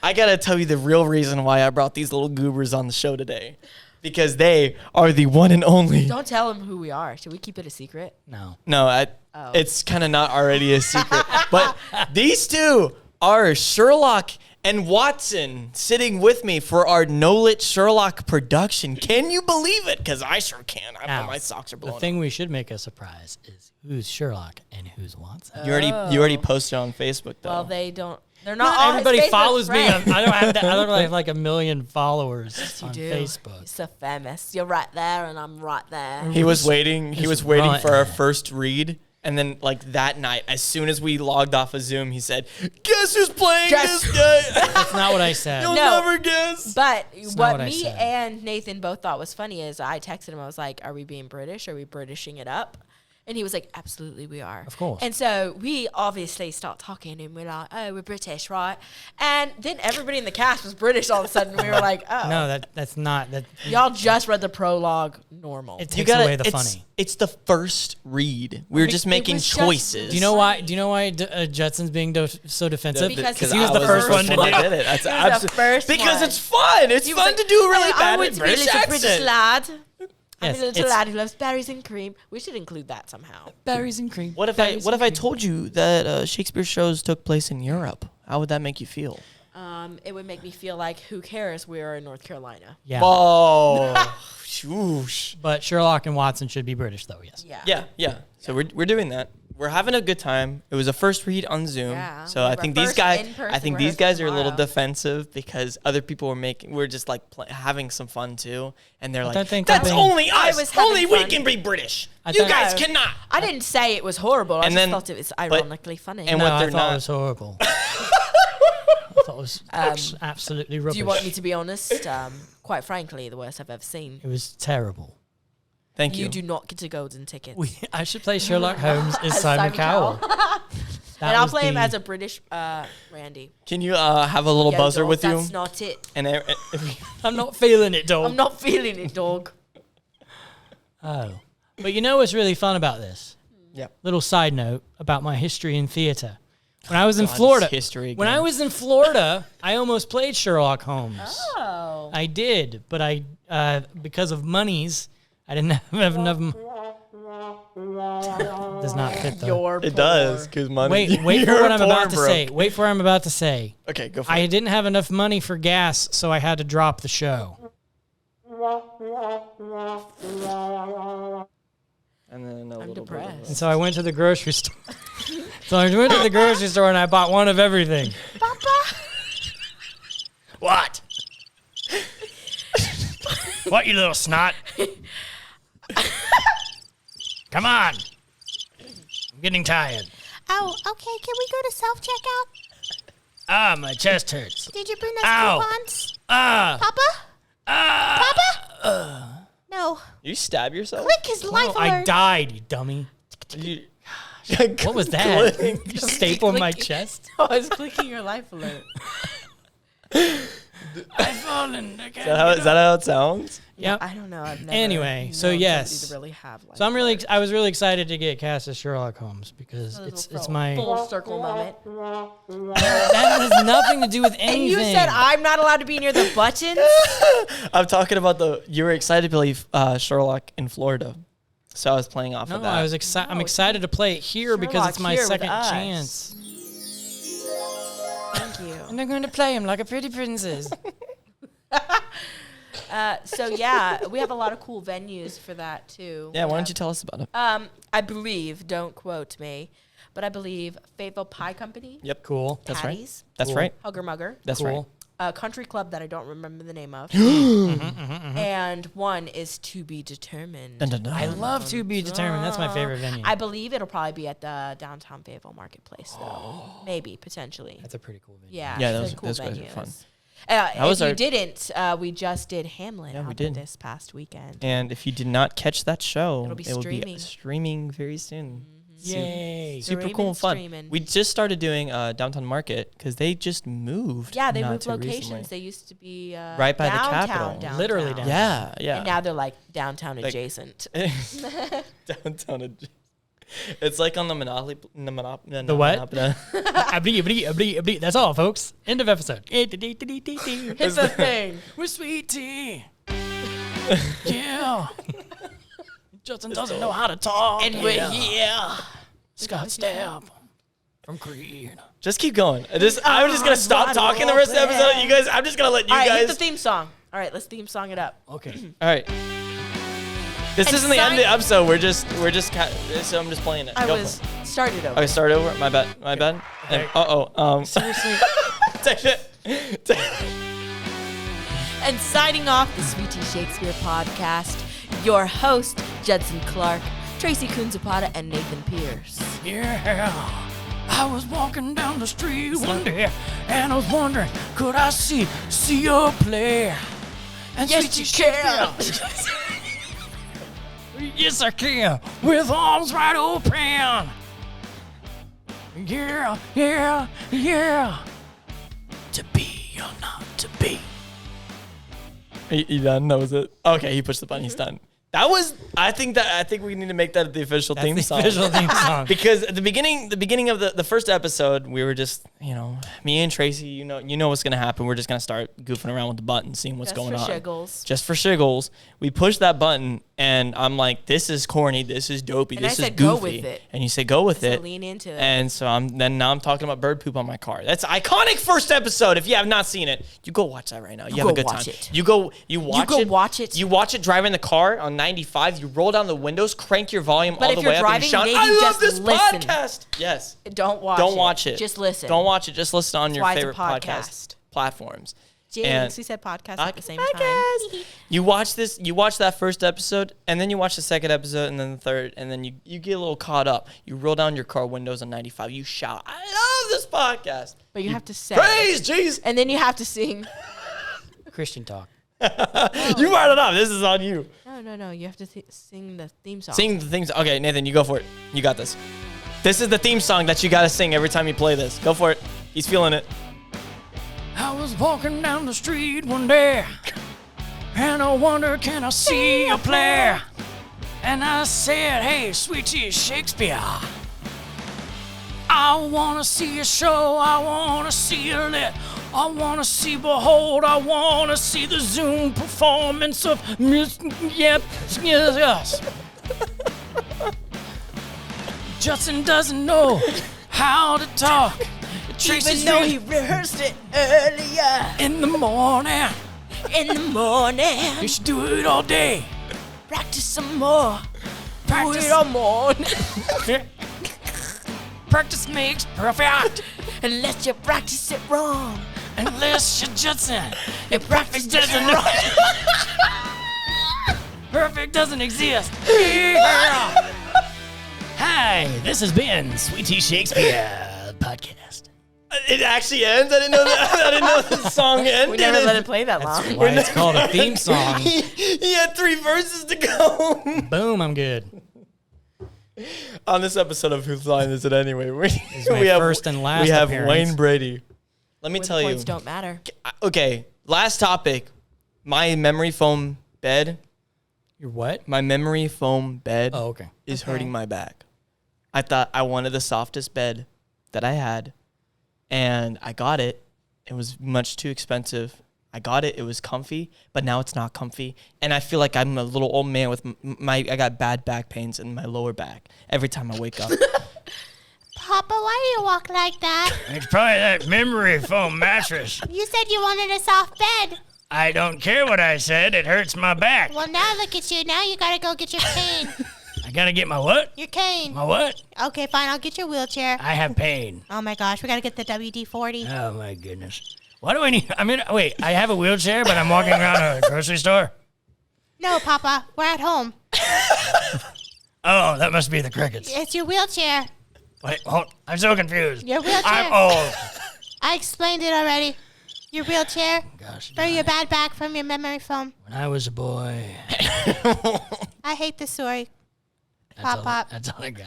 I gotta tell you the real reason why I brought these little goobers on the show today, because they are the one and only. Don't tell them who we are. Should we keep it a secret? No. No, it's kind of not already a secret. But these two are Sherlock and Watson sitting with me for our No-Lit Sherlock production. Can you believe it? Because I sure can. Now, My socks are the blowing thing we should make a surprise is who's Sherlock and who's Watson. up. You already posted on Facebook, though. Well, they don't. They're not. Not all everybody his Facebook follows me. friends. I don't have that. I don't have like 1 million followers on do. Facebook. You're so famous. You're right there, and I'm right there. He was waiting. He was waiting right for our there. first read. And then, like, that night, as soon as we logged off of Zoom, he said, "Guess who's playing Guess- this guy?" That's not what I said. You'll No. never guess. But not what what I me said. and Nathan both thought was funny is I texted him. I was like, "Are we being British? Are we Britishing it up?" And he was like, "Absolutely, we are." Of course. And so we obviously start talking, and we're like, "Oh, we're British, right?" And then everybody in the cast was British all of a sudden. We were like, "Oh, No, that's not that. y'all just read the prologue normal." It takes away the funny. It's the first read. We were just It making was just- choices. Do you know why? Do you know why Judson's being so defensive? Because he was the first one to do that it. did it. That's He was the absolutely first because one. it's fun. It's He was fun like, to do a really "Oh, I bad want to be a British little British accent. lad. I'm Yes, a little it's- lad who loves berries and cream." We should include that somehow. Berries and cream. What if I told you that Shakespeare shows took place in Europe? How would that make you feel? It would make me feel like, who cares? We are in North Carolina. Yeah. Oh, shoosh. But Sherlock and Watson should be British, though. Yes. Yeah. So we're doing that. We're having a good time. It was a first read on Zoom. Yeah. So I Our think these first guys in-person these guys are a little tomorrow. defensive because other people we're just like having some fun too, and they're I like, think "That's something- only I us. was having Only we fun. can be British. I You thought- guys No. cannot." I didn't say it was horrible. I And just then- thought it was ironically funny. and No, what I they're thought not- it was horrible. I thought it was absolutely rubbish. Do you want me to be honest? Quite frankly, the worst I've ever seen. It was terrible. Thank you. You do not get a golden ticket. I should play Sherlock Holmes as As Simon Simon Cowell. And I'll play him as a British Randy. Can you have a little Yo, buzzer dog, with you? That's not it. And I'm not feeling it, dog. I'm not feeling it, dog. Oh. But you know what's really fun about this? yeah. Little side note about my history in theater. When I was in God, Florida, this history when again. I was in Florida, I almost played Sherlock Holmes. Oh. I did, but I because of monies, I didn't have enough. Does not fit though. You're It does because money. Wait for you're what I'm about poor, to bro. say. Wait for what I'm about to say. Okay, go for I it. didn't have enough money for gas, so I had to drop the show. And then I'm depressed. And so I went to the grocery store. So I went to the grocery store and I bought one of everything. Papa. What? What, you little snot? Come on. I'm getting tired. Oh, okay. Can we go to self-checkout? Ah, my chest hurts. Did you bring those Ow. coupons? Ah. Papa? Papa? No. You stab yourself? Click his life Oh, I alert. died, you dummy. You- What was that? Click. You staple in my chest? I was clicking your life alert. I've fallen. Is that how it sounds? Yep. I don't know. I've never. Anyway, so known yes. somebody to really have life So I was really excited to get cast as Sherlock Holmes because it's my full circle moment. that has nothing to do with And anything. you said I'm not allowed to be near the buttons. I'm talking about you were excited to play Sherlock in Florida. So I was playing off No, of that. I was I'm excited to play it here because Sherlock it's my here with second us. chance. Thank you. And I'm going to play him like a pretty princess. So yeah, we have a lot of cool venues for that too. Yeah, We why don't have, you tell us about it? I believe, don't quote me, but I believe Fayetteville Pie Company, Yep. Cool. That's right. Patties, That's Cool. right. Hugger Mugger, That's Cool. right. a country club that I don't remember the name of, and one is To Be Determined. Dun, dun, dun. I love to be determined. That's my favorite venue. I believe it'll probably be at the downtown Fayetteville Marketplace, though. Maybe, potentially. That's a pretty cool venue. Yeah, Yeah, it's those- a cool those guys are venues. fun. If was you our- didn't, we just did Hamlet Yeah, we out did. this past weekend. And if you did not catch that show, It'll be it will be streaming. streaming very soon. Yay. Super Streaming, cool and fun. streaming. We just started doing Downtown Market because they just moved. Yeah, they not moved too locations. recently. They used to be Right by the downtown, Capitol. Literally downtown. Yeah, yeah. And now they're like downtown Like- adjacent. Downtown. It's like on the Monopoly. The what? That's all, folks. End of episode. Hit the thing. With sweet tea. Yeah. Judson doesn't know how to talk. And we're here. Scott Stapp from Creed. Just keep going. I'm just gonna stop talking the rest of the episode. You guys, I'm just gonna let you All right, hit the guys. theme song. All right, let's theme song it up. Okay. All right. This And isn't the end of the sign- episode. So I'm just playing it. I Go was for it. started over. Okay, start over. My bad. My bad. Okay. Seriously. Take it. And signing off the Sweet Tea Shakespeare podcast, your host, Judson Clark, Traycie Kuhn-Zapata, and Nathan Pearce. Yeah. I was walking down the street one day and I was wondering, could I see a play? And Yes, you can. Yes, I can. With arms wide open. Yeah, yeah, yeah. To be or not to be. You done? That was it. Okay, he pushed the button. He's done. That was. I think we need to make that the official theme the song. official theme song. Because at the beginning of the first episode, we were just, me and Traycie, you know what's gonna happen. We're just gonna start goofing around with the button, seeing what's going on. Shiggles. Just for shiggles. We push that button, and I'm like, this is corny, this is dopey, And this I is said, goofy. go with it. And you say go with So it. lean into it. And so now I'm talking about bird poop on my car. That's iconic first episode. If you have not seen it, you go watch that right now. You have go a good watch time. it. You go watch it. it. You watch it driving the car on 95. You roll down the windows, crank your volume But all if the you're way up, and you driving, shout, maybe "I love just this listen. podcast!" Yes. Don't watch Don't it. watch it. Just listen. Don't watch it. Just listen on your why it's a favorite podcast podcast. platforms. Jinx, we said podcast at the same time. Podcast. You watch that first episode, and then you watch the second episode, and then the third, and then you get a little caught up. You roll down your car windows on 95. You shout, "I love this podcast!" But you have to say. Praise Jesus. And then you have to sing. Christian talk. You brought it up. This is on you. No. You have to sing the theme song. Sing the things. Okay, Nathan, you go for it. You got this. This is the theme song that you gotta sing every time you play this. Go for it. He's feeling it. I was walking down the street one day and I wondered, can I see a play? And I said, hey, Sweet Tea Shakespeare, I want to see a show, I want to see a lit, I want to see Behold, I want to see the Zoom performance of music. Yep, yes. Judson doesn't know how to talk. Even though he rehearsed it earlier in the morning. in the morning. You should do it all day. Practice some more. Practice Do it all morning. Practice makes perfect. Unless you practice it wrong. Unless you're Judson. You practice it doesn't wrong. Perfect doesn't exist. Yeah. Hi, this has been Sweet Tea Shakespeare podcast. It actually ends? I didn't know that. I didn't know the song ended. We never let it play that long. Why it's called a theme song. He had 3 verses to go. Boom, I'm good. On this episode of Whose Line Is It Anyway? my first and last We have appearance. Wayne Brady. Let me Where tell the you. points don't matter. Okay, last topic. My memory foam bed. Your what? My memory foam bed Oh, okay. is Okay. hurting my back. I thought I wanted the softest bed that I had, and I got it. It was much too expensive. I got it. It was comfy, but now it's not comfy. And I feel like I'm a little old man with I got bad back pains in my lower back every time I wake up. Papa, why do you walk like that? It's probably that memory foam mattress. You said you wanted a soft bed. I don't care what I said. It hurts my back. Well, now look at you. Now you gotta go get your cane. I gotta get my what? Your cane. My what? Okay, fine. I'll get your wheelchair. I have pain. Oh my gosh, we gotta get the WD-40. Oh my goodness. Why do I need? Wait. I have a wheelchair, but I'm walking around a grocery store. No, Papa, we're at home. Oh, that must be the crickets. It's your wheelchair. Wait, hold. I'm so confused. Your wheelchair. I'm old. I explained it already. Your wheelchair Gosh, for your bad back from your memory foam. when I was a boy, I hate this story. that's Pop. all I got.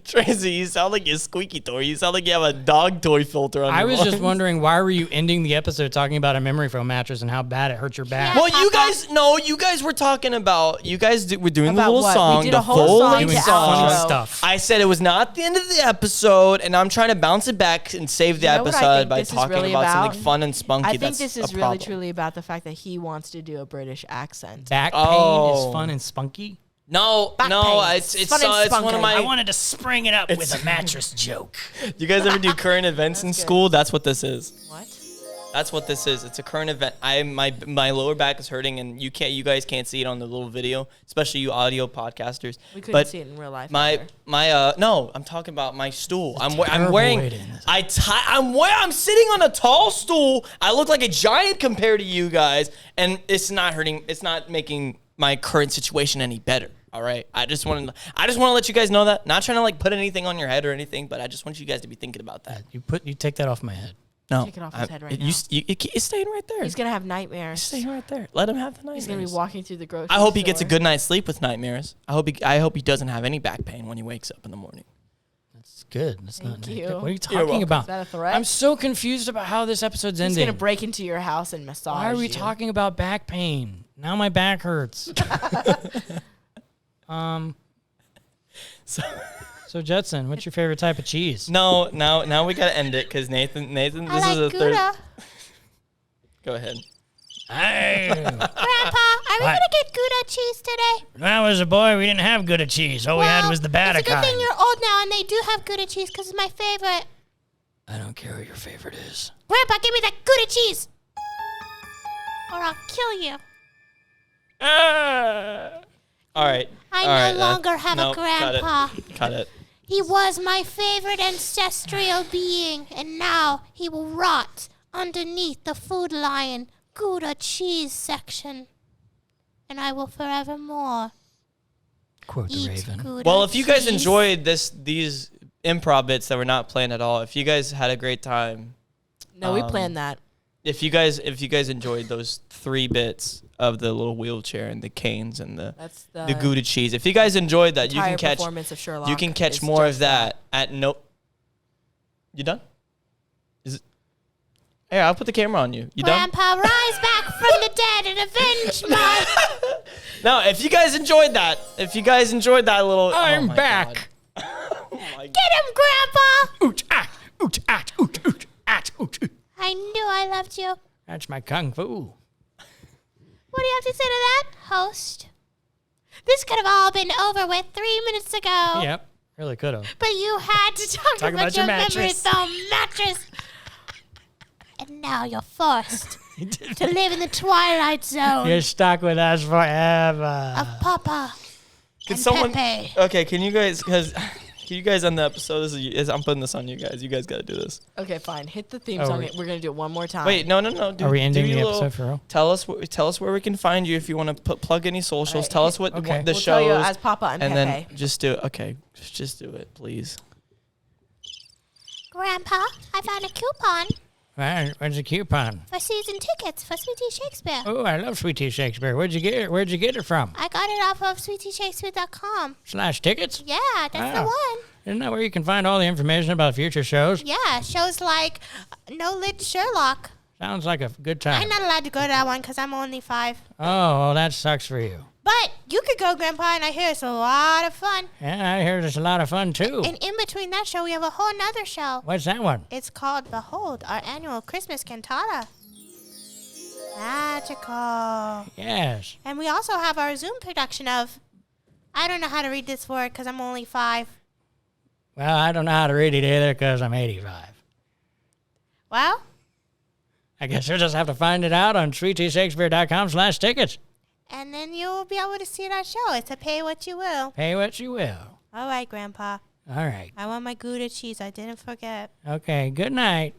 Traycie, you sound like a squeaky toy. You sound like you have a dog toy filter on I your was just voice. wondering, why were you ending the episode talking about a memory foam mattress and how bad it hurt your back? Well, you guys were talking about, were doing About the little what? song, We did the a whole full song length to song. outro. Stuff. I said it was not the end of the episode, and I'm trying to bounce it back and save the You know what I episode think by this is talking really about about? something fun and spunky. I think That's this a is really problem. truly about the fact that he wants to do a British accent. Back pain Oh. is fun and spunky. No, Back no, pain. it's Fun and one of spunky. my. I wanted to spring it up with a mattress joke. You guys ever do current events in That's good. school? That's what this is. What? That's what this is. It's a current event. My lower back is hurting, and you guys can't see it on the little video, especially you audio podcasters. We couldn't But see it in real life. My either. no, I'm talking about my stool. I'm terrible wearing. way to end this. I'm sitting on a tall stool. I look like a giant compared to you guys, and it's not hurting. It's not making my current situation any better. All right. I just want to let you guys know that. Not trying to like put anything on your head or anything, but I just want you guys to be thinking about that. You take that off my head. No, Take it off his head right it's staying right there. He's gonna have nightmares. It's staying right there. Let him have the nightmares. He's gonna be walking through the grocery I hope he gets a store. good night's sleep with nightmares. I hope he doesn't have any back pain when he wakes up in the morning. It's good. That's Thank not. you. What are you You're talking welcome. about? Is that a threat? I'm so confused about how this episode's He's ending. gonna break into your house and massage Why are we you. talking about back pain? Now my back hurts. So Judson, what's your favorite type of cheese? No, now we gotta end it because Nathan, I this is like the third. Gouda. Go ahead. Hey, Grandpa, are we What? gonna get Gouda cheese today? when I was a boy, we didn't have Gouda cheese. All we had was the bad It's a good kind. thing you're old now and they do have Gouda cheese because it's my favorite. I don't care what your favorite is. Grandpa, give me that Gouda cheese, or I'll kill you. All right. I all right, no longer have no, a grandpa. Cut it. He was my favorite ancestral being, and now he will rot underneath the Food Lion Gouda cheese section. And I will forevermore Quote the eat Raven. Gouda Well, if you guys cheese. enjoyed these improv bits that were not planned at all, if you guys had a great time, No, we planned that. if you guys enjoyed those 3 bits of the little wheelchair and the canes and the That's Gouda cheese, if you guys enjoyed that, you entire can catch performance of Sherlock. you can catch is more of just that at no. You done? Is it? Hey, I'll put the camera on you. You done? Grandpa, rise back from the dead and avenge my... No, if you guys enjoyed that little. I'm oh my back. God. Oh my God. Get him, Grandpa! Oot, ah, oot, ah, oot, oot, ah, oot, oot. I knew I loved you. That's my kung fu. What do you have to say to that, host? This could have all been over with 3 minutes ago. Yep, really could have. But you had to talk Talk about your your memory mattress. foam mattress. And now you're forced to live in the twilight zone You're stuck with us forever. of Papa Can and someone? Pepe. Okay, can you guys end the episode? I'm putting this on you guys. You guys got to do this. Okay, fine. Hit the theme Oh, song. we- We're gonna do it one more time. Wait, no. Are we ending do the your episode for real? Tell us where we can find you if you want to plug any socials. Alright. Tell us what Okay. the We'll shows. tell you as Papa and Pepe. then just do it. Okay, just do it, please. Grandpa, I found a coupon Where's the coupon? for season tickets for Sweet Tea Shakespeare. Oh, I love Sweet Tea Shakespeare. Where'd you get it from? I got it off of sweetteashakespeare.com. /tickets? Yeah, that's the Ah. one. Isn't that where you can find all the information about future shows? Yeah, shows like No Lid Sherlock. Sounds like a good I'm time. not allowed to go to that one because I'm only 5. Oh, well, that sucks for you. But you could go, Grandpa, and I hear it's a lot of fun. Yeah, I hear it's a lot of fun, too. And in between that show, we have a whole nother show. What's that one? It's called Behold, our annual Christmas cantata. Magical. Yes. And we also have our Zoom production of, I don't know how to read this word because I'm only 5. Well, I don't know how to read it either because I'm 85. Well, I guess you'll just have to find it out on sweetteashakespeare.com/tickets. and then you'll be able to see that show. It's a pay what you will. Pay what you will. All right, Grandpa. All right. I want my Gouda cheese. I didn't forget. Okay, good night.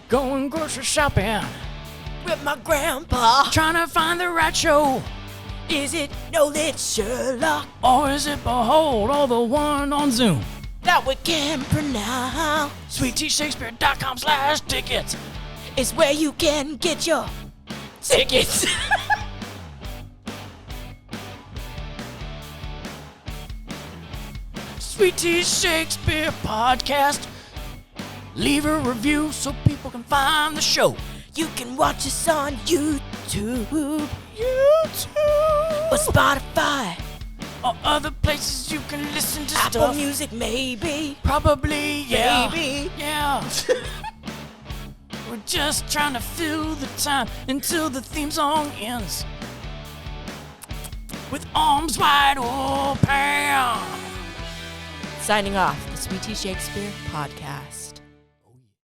Going grocery shopping, With my grandpa. trying to find the right show. Is it No Lid Sherlock? Or is it Behold, or the one on Zoom? that we can pronounce. SweetTeaShakespeare.com/tickets is where you can get your tickets. Sweet Tea Shakespeare podcast. Leave a review so people can find the show. You can watch us on YouTube, or Spotify, or other places you can listen to Apple stuff. Music, maybe. Probably, yeah. Maybe. Yeah. We're just trying to fill the time until the theme song ends. With arms wide open. Signing off, the Sweet Tea Shakespeare podcast.